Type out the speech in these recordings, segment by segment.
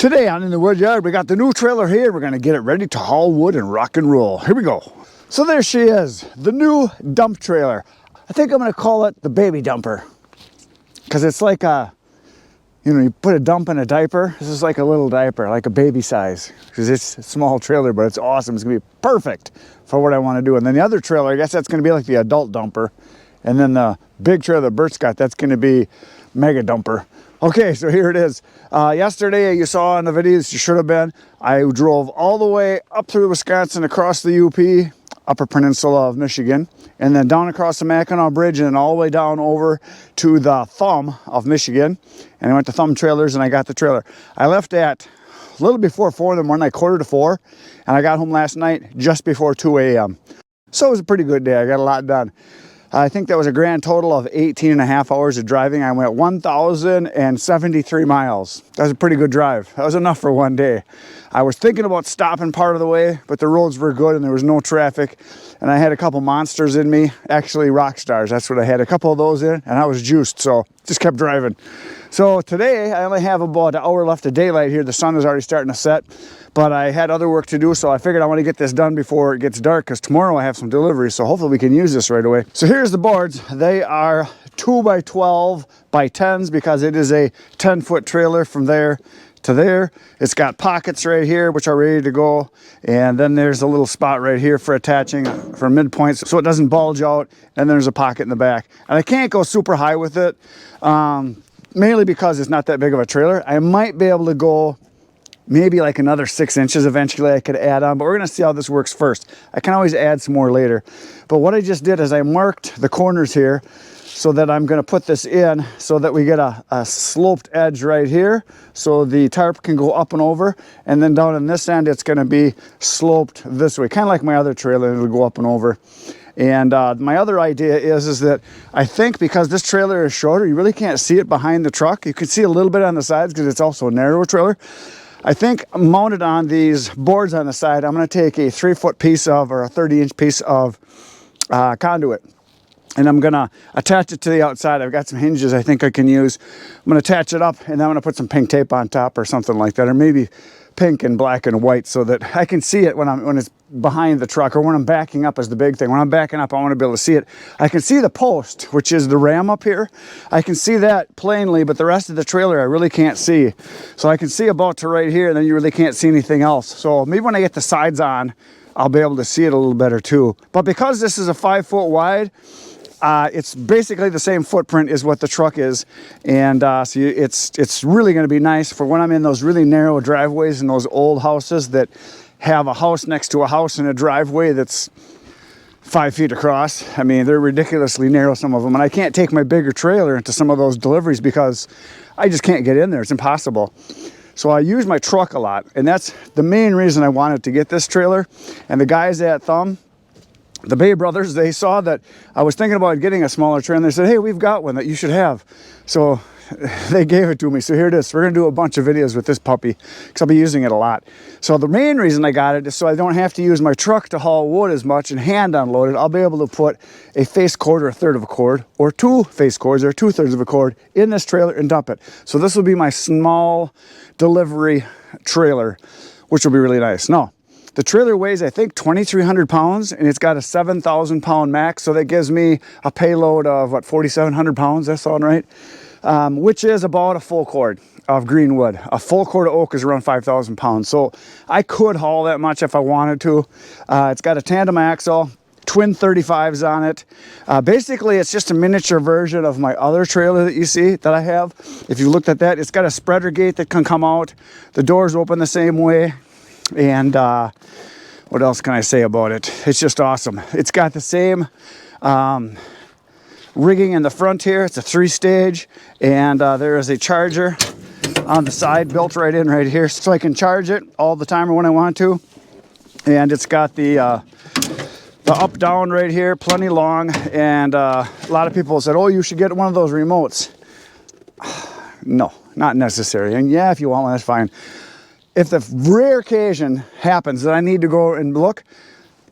Today on In the Wood Yard, we got the new trailer here. We're going to get it ready to haul wood and rock and roll. Here we go. So there she is, the new dump trailer. I think I'm going to call it the baby dumper. Because it's like a, you put a dump in a diaper. This is like a little diaper, like a baby size. Because it's a small trailer, but it's awesome. It's going to be perfect for what I want to do. And then the other trailer, I guess that's going to be like the adult dumper. And then the big trailer that Bert's got, that's going to be mega dumper. Okay, so here it is. Yesterday, you saw in the videos, you should have been, I drove all the way up through Wisconsin, across the UP, Upper Peninsula of Michigan, and then down across the Mackinac Bridge, and then all the way down over to the Thumb of Michigan. And I went to Thumb Trailers, and I got the trailer. I left at a little before 4 in the morning, like 3:45, and I got home last night just before 2 a.m. So it was a pretty good day. I got a lot done. I think that was a grand total of 18 and a half hours of driving. I went 1,073 miles. That was a pretty good drive. That was enough for one day. I was thinking about stopping part of the way, but the roads were good and there was no traffic. And I had a couple monsters in me, actually rock stars. That's what I had, a couple of those in, and I was juiced, so just kept driving. So today I only have about an hour left of daylight here. The sun is already starting to set, but I had other work to do, so I figured I want to get this done before it gets dark, because tomorrow I have some deliveries, so hopefully we can use this right away. So here's the boards. They are 2 by 12 by 10s because it is a 10-foot trailer from there to there. It's got pockets right here which are ready to go, and then there's a little spot right here for attaching for midpoints so it doesn't bulge out, and there's a pocket in the back. And I can't go super high with it, mainly because it's not that big of a trailer. I might be able to go maybe like another 6 inches eventually I could add on, but we're gonna see how this works first. I can always add some more later. But what I just did is I marked the corners here so that I'm gonna put this in so that we get a sloped edge right here so the tarp can go up and over, and then down on this end it's gonna be sloped this way, kind of like my other trailer. It'll go up and over. And my other idea is that I think because this trailer is shorter, you really can't see it behind the truck. You can see a little bit on the sides because it's also a narrow trailer. I think mounted on these boards on the side, I'm going to take a 3-foot piece of, or a 30-inch piece of conduit. And I'm going to attach it to the outside. I've got some hinges I think I can use. I'm going to attach it up, and then I'm going to put some pink tape on top or something like that, or maybe pink and black and white so that I can see it when it's behind the truck, or when I'm backing up is the big thing. When I'm backing up, I want to be able to see it. I can see the post, which is the ram up here. I can see that plainly, but the rest of the trailer I really can't see. So I can see about to right here, and then you really can't see anything else. So maybe when I get the sides on, I'll be able to see it a little better too. But because this is a 5-foot wide, it's basically the same footprint as what the truck is, and so it's really going to be nice for when I'm in those really narrow driveways in those old houses that have a house next to a house in a driveway that's 5 feet across. I mean, they're ridiculously narrow, some of them, and I can't take my bigger trailer into some of those deliveries because I just can't get in there. It's impossible. So I use my truck a lot, and that's the main reason I wanted to get this trailer. And the guys at Thumb, the Bay Brothers, they saw that I was thinking about getting a smaller trailer, and they said, hey, we've got one that you should have. So they gave it to me. So here it is. We're going to do a bunch of videos with this puppy because I'll be using it a lot. So the main reason I got it is so I don't have to use my truck to haul wood as much and hand unload it. I'll be able to put a face cord or a third of a cord, or 2 face cords or 2/3 of a cord in this trailer and dump it. So this will be my small delivery trailer, which will be really nice. Now, the trailer weighs, I think, 2,300 pounds, and it's got a 7,000 pound max. So that gives me a payload of, what, 4,700 pounds? That's all right. Which is about a full cord of green wood. A full cord of oak is around 5,000 pounds. So I could haul that much if I wanted to. It's got a tandem axle, twin 35s on it. Basically, it's just a miniature version of my other trailer that you see that I have. If you looked at that, it's got a spreader gate that can come out. The doors open the same way. And what else can I say about it? It's just awesome. It's got the same rigging in the front here. It's a 3-stage, and there is a charger on the side built right in right here, so I can charge it all the time or when I want to. And it's got the up down right here, plenty long, and a lot of people said, oh, you should get one of those remotes. No, not necessary. And yeah, if you want one, that's fine. If the rare occasion happens that I need to go and look,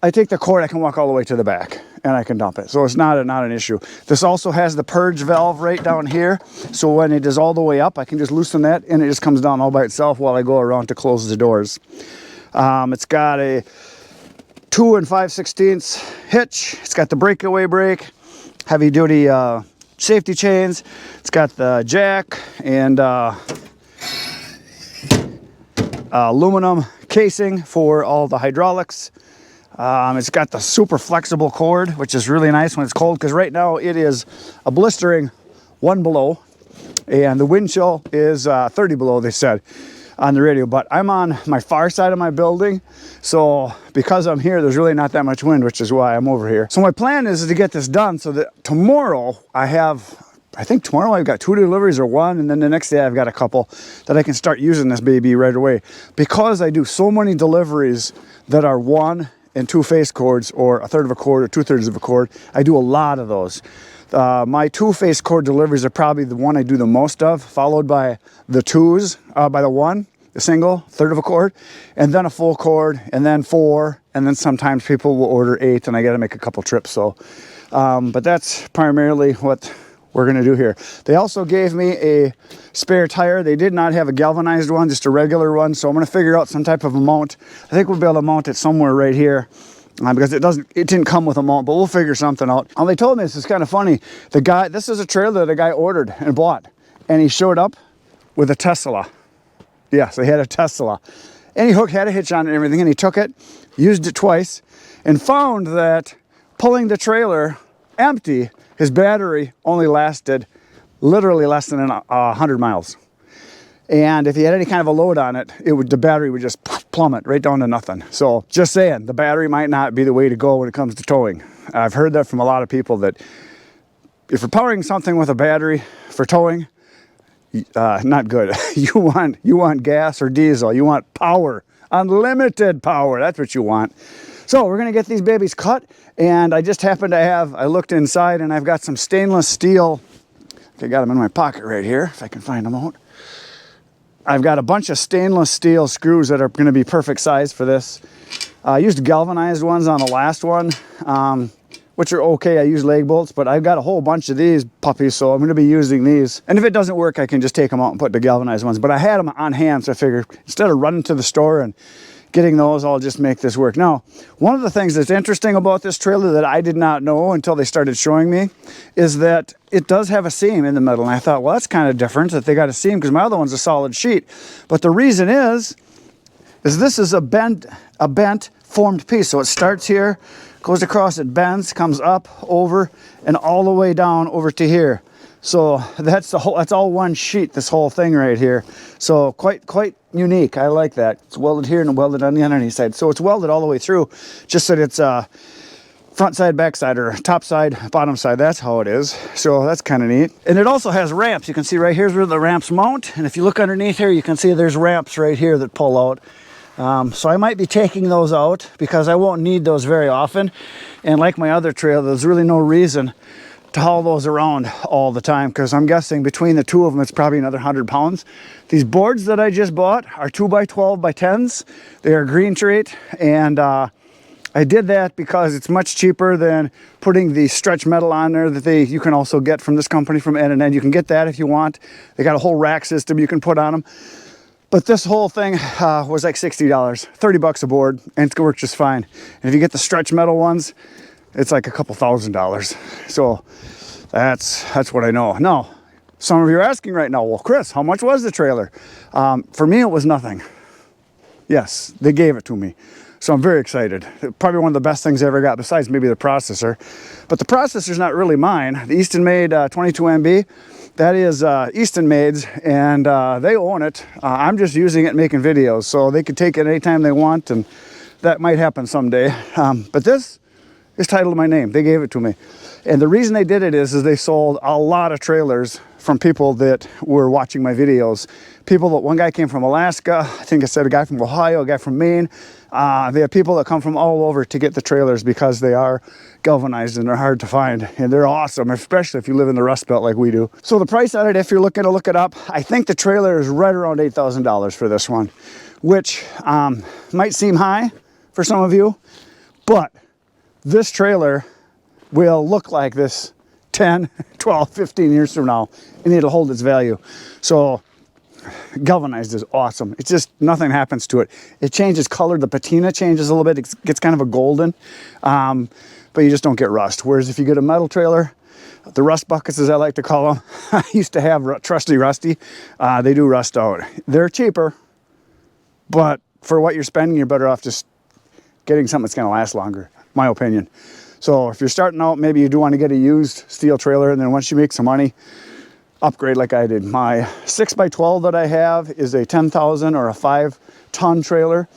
I take the cord, I can walk all the way to the back. and I can dump it. So it's not an issue. This also has the purge valve right down here. So when it is all the way up, I can just loosen that and it just comes down all by itself while I go around to close the doors. It's got a 2 5/16 hitch. It's got the breakaway brake, heavy duty safety chains. It's got the jack and aluminum casing for all the hydraulics. It's got the super flexible cord, which is really nice when it's cold, because right now it is a blistering 1 below and the wind chill is 30 below, they said on the radio. But I'm on my far side of my building, so because I'm here, there's really not that much wind, which is why I'm over here. So my plan is to get this done so that tomorrow I think tomorrow I've got 2 deliveries or 1, and then the next day I've got a couple that I can start using this baby right away. Because I do so many deliveries that are 1 and 2 face cords, or 1/3 of a cord or 2/3 of a cord, I do a lot of those. My 2 face cord deliveries are probably the one I do the most of, followed by the 2s, by the 1, the single, 1/3 of a cord, and then a full cord, and then 4, and then sometimes people will order 8, and I got to make a couple trips. So, but that's primarily what we're going to do here. They also gave me a spare tire. They did not have a galvanized one, just a regular one. So I'm going to figure out some type of a mount. I think we'll be able to mount it somewhere right here, because it didn't come with a mount, but we'll figure something out. They told me, this is kind of funny. This is a trailer that a guy ordered and bought, and he showed up with a Tesla. Yes, they had a Tesla. And he had a hitch on it and everything, and he took it, used it twice, and found that pulling the trailer empty, his battery only lasted literally less than 100 miles. And if he had any kind of a load on it, the battery would just plummet right down to nothing. So just saying, the battery might not be the way to go when it comes to towing. I've heard that from a lot of people, that if you're powering something with a battery for towing, not good. You want gas or diesel. You want power, unlimited power. That's what you want. So we're going to get these babies cut, and I just happen to I looked inside and I've got some stainless steel. I got them in my pocket right here, if I can find them out. I've got a bunch of stainless steel screws that are going to be perfect size for this. I used galvanized ones on the last one, which are okay. I use leg bolts, but I've got a whole bunch of these puppies, so I'm going to be using these. And if it doesn't work, I can just take them out and put the galvanized ones. But I had them on hand, so I figured instead of running to the store and getting those, I'll just make this work. Now, one of the things that's interesting about this trailer that I did not know until they started showing me is that it does have a seam in the middle. And I thought, well, that's kind of different that they got a seam, because my other one's a solid sheet. But the reason is this is a bent formed piece. So it starts here, goes across, it bends, comes up, over, and all the way down over to here. So that's all one sheet, this whole thing right here. So quite unique. I like that. It's welded here and welded on the underneath side. So it's welded all the way through, just so that it's front side, back side, or top side, bottom side. That's how it is. So that's kind of neat. And it also has ramps. You can see right here's where the ramps mount. And if you look underneath here, you can see there's ramps right here that pull out. So I might be taking those out because I won't need those very often. And like my other trailer, there's really no reason to haul those around all the time, because I'm guessing between the 2 of them, it's probably another 100 pounds. These boards that I just bought are 2x12x10s. They are green treat, and I did that because it's much cheaper than putting the stretch metal on there that you can also get from this company, from N&N. You can get that if you want. They got a whole rack system you can put on them. But this whole thing was like $60, 30 bucks a board, and it works just fine. And if you get the stretch metal ones, it's like a couple $1,000s. So that's what I know. Now, some of you are asking right now, well, Chris, how much was the trailer? For me, it was nothing. Yes, they gave it to me. So I'm very excited. Probably one of the best things I ever got, besides maybe the processor. But the processor's not really mine. The Easton Made 22 MB, that is Easton Made's, and they own it. I'm just using it making videos, so they could take it anytime they want, and that might happen someday. But this is titled my name. They gave it to me. And the reason they did it is they sold a lot of trailers from people that were watching my videos. One guy came from Alaska, I think I said a guy from Ohio, a guy from Maine. They have people that come from all over to get the trailers because they are galvanized and they're hard to find. And they're awesome, especially if you live in the Rust Belt like we do. So the price on it, if you're looking to look it up, I think the trailer is right around $8,000 for this one, which might seem high for some of you, but this trailer will look like this 10, 12, 15 years from now, and it'll hold its value. So galvanized is awesome. It's just nothing happens to it. It changes color. The patina changes a little bit. It gets kind of a golden, but you just don't get rust. Whereas if you get a metal trailer, the rust buckets, as I like to call them, I used to have trusty rusty. They do rust out. They're cheaper, but for what you're spending, you're better off just getting something that's going to last longer, my opinion. So if you're starting out, maybe you do want to get a used steel trailer, and then once you make some money, upgrade like I did. My 6x12 that I have is a 10,000 or a 5-ton trailer.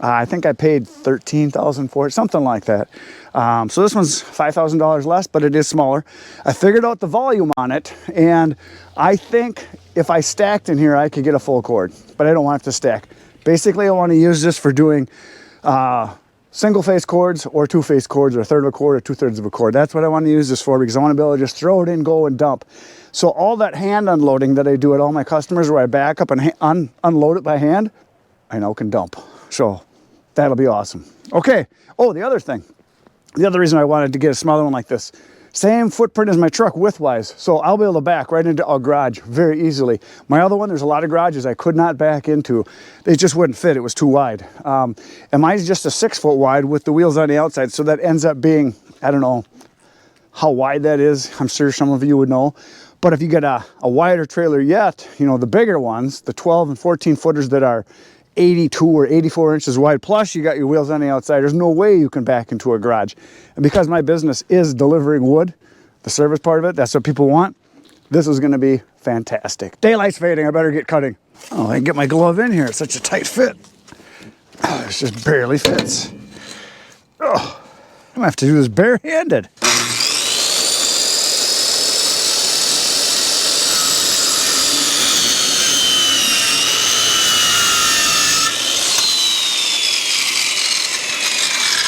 I think I paid $13,000 for it, something like that. So this one's $5,000 less, but it is smaller. I figured out the volume on it, and I think if I stacked in here, I could get a full cord, but I don't want it to stack. Basically, I want to use this for doing single phase cords or 2-phase cords, or a third of a cord or 2/3 of a cord. That's what I want to use this for, because I want to be able to just throw it in, go and dump. So all that hand unloading that I do at all my customers, where I back up and unload it by hand, I now can dump. So that'll be awesome. Okay. Oh, the other thing, the other reason I wanted to get a smaller one like this, same footprint as my truck width-wise, so I'll be able to back right into a garage very easily. My other one, there's a lot of garages I could not back into. They just wouldn't fit. It was too wide. And mine's just a 6-foot wide with the wheels on the outside, so that ends up being, I don't know how wide that is. I'm sure some of you would know. But if you get a wider trailer yet, you know, the bigger ones, the 12 and 14 footers that are 82 or 84 inches wide, plus you got your wheels on the outside, there's no way you can back into a garage. And because my business is delivering wood, the service part of it, that's what people want, this is going to be fantastic. Daylight's fading, I better get cutting. Oh, I can get my glove in here. It's such a tight fit. Oh, it just barely fits. Oh, I'm gonna have to do this barehanded.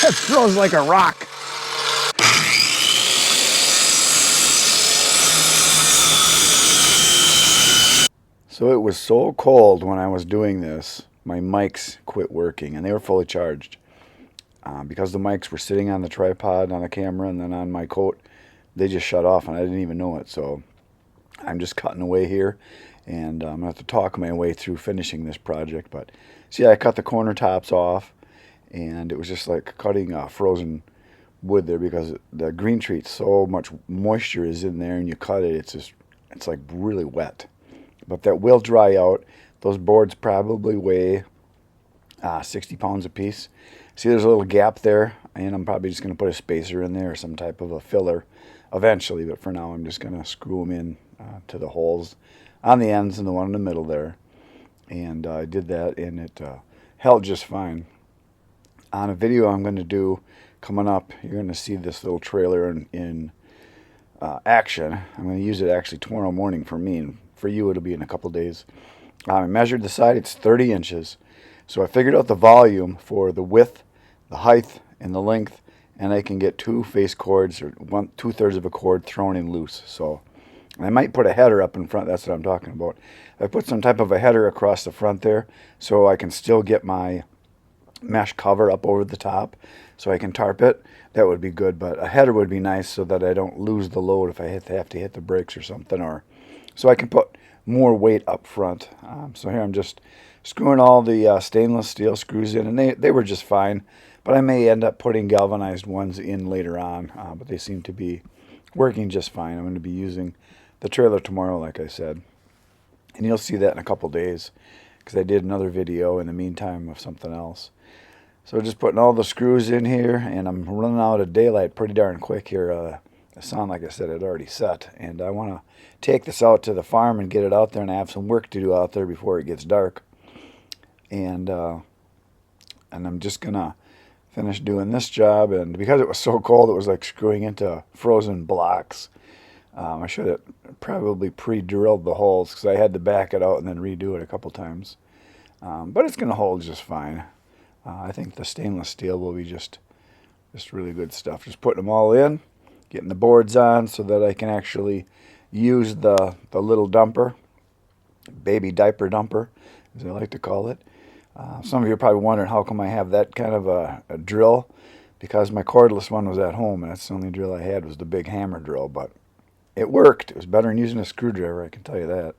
That throws like a rock. So it was so cold when I was doing this, my mics quit working, and they were fully charged. Because the mics were sitting on the tripod on the camera and then on my coat, they just shut off, and I didn't even know it. So I'm just cutting away here, and I'm going to have to talk my way through finishing this project. But see, I cut the corner tops off, and it was just like cutting frozen wood there, because the green treat, so much moisture is in there, and you cut it, it's like really wet. But that will dry out. Those boards probably weigh 60 pounds a piece. See, there's a little gap there, and I'm probably just going to put a spacer in there or some type of a filler eventually. But for now, I'm just going to screw them in to the holes on the ends and the one in the middle there. And I did that, and it held just fine. On a video I'm going to do coming up, you're going to see this little trailer in action. I'm going to use it actually tomorrow morning for me, and for you it'll be in a couple days. I measured the side, it's 30 inches. So I figured out the volume for the width, the height, and the length, and I can get 2 face cords, or 2/3 of a cord thrown in loose. So I might put a header up in front, that's what I'm talking about. I put some type of a header across the front there, so I can still get my mesh cover up over the top, so I can tarp it. That would be good, but a header would be nice so that I don't lose the load if I have to hit the brakes or something, or so I can put more weight up front. So here I'm just screwing all the stainless steel screws in, and they were just fine, but I may end up putting galvanized ones in later on, but they seem to be working just fine. I'm going to be using the trailer tomorrow, like I said, and you'll see that in a couple days, because I did another video in the meantime of something else. So just putting all the screws in here, and I'm running out of daylight pretty darn quick here. The sun, like I said, had already set, and I want to take this out to the farm and get it out there, and I have some work to do out there before it gets dark. And I'm just gonna finish doing this job, and because it was so cold, it was like screwing into frozen blocks. I should have probably pre-drilled the holes, because I had to back it out and then redo it a couple times. But it's gonna hold just fine. I think the stainless steel will be just really good stuff. Just putting them all in, getting the boards on so that I can actually use the little dumper, baby diaper dumper, as I like to call it. Some of you are probably wondering, how come I have that kind of a drill? because my cordless one was at home, and that's the only drill I had was the big hammer drill, but it worked. It was better than using a screwdriver, I can tell you that.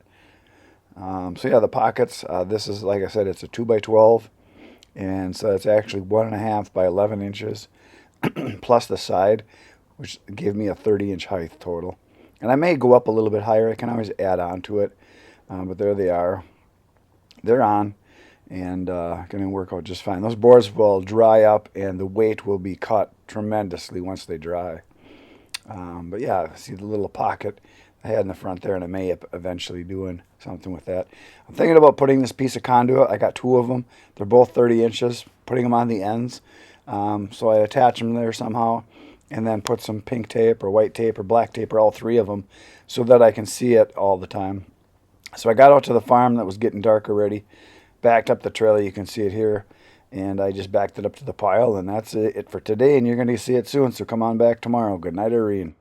So yeah, the pockets, this is, like I said, it's a 2x12, and so it's actually 1.5 by 11 inches, plus the side, which gave me a 30-inch height total. And I may go up a little bit higher. I can always add on to it, but there they are. They're on, and going to work out just fine. Those boards will dry up, and the weight will be cut tremendously once they dry. But yeah, see the little pocket I had in the front there, and I may eventually doing something with that. I'm thinking about putting this piece of conduit. I got 2 of them. They're both 30 inches, putting them on the ends. So I attach them there somehow, and then put some pink tape or white tape or black tape or all 3 of them so that I can see it all the time. So I got out to the farm that was getting dark already, backed up the trailer, you can see it here, and I just backed it up to the pile, and that's it for today, and you're going to see it soon, so come on back tomorrow. Good night, Irene.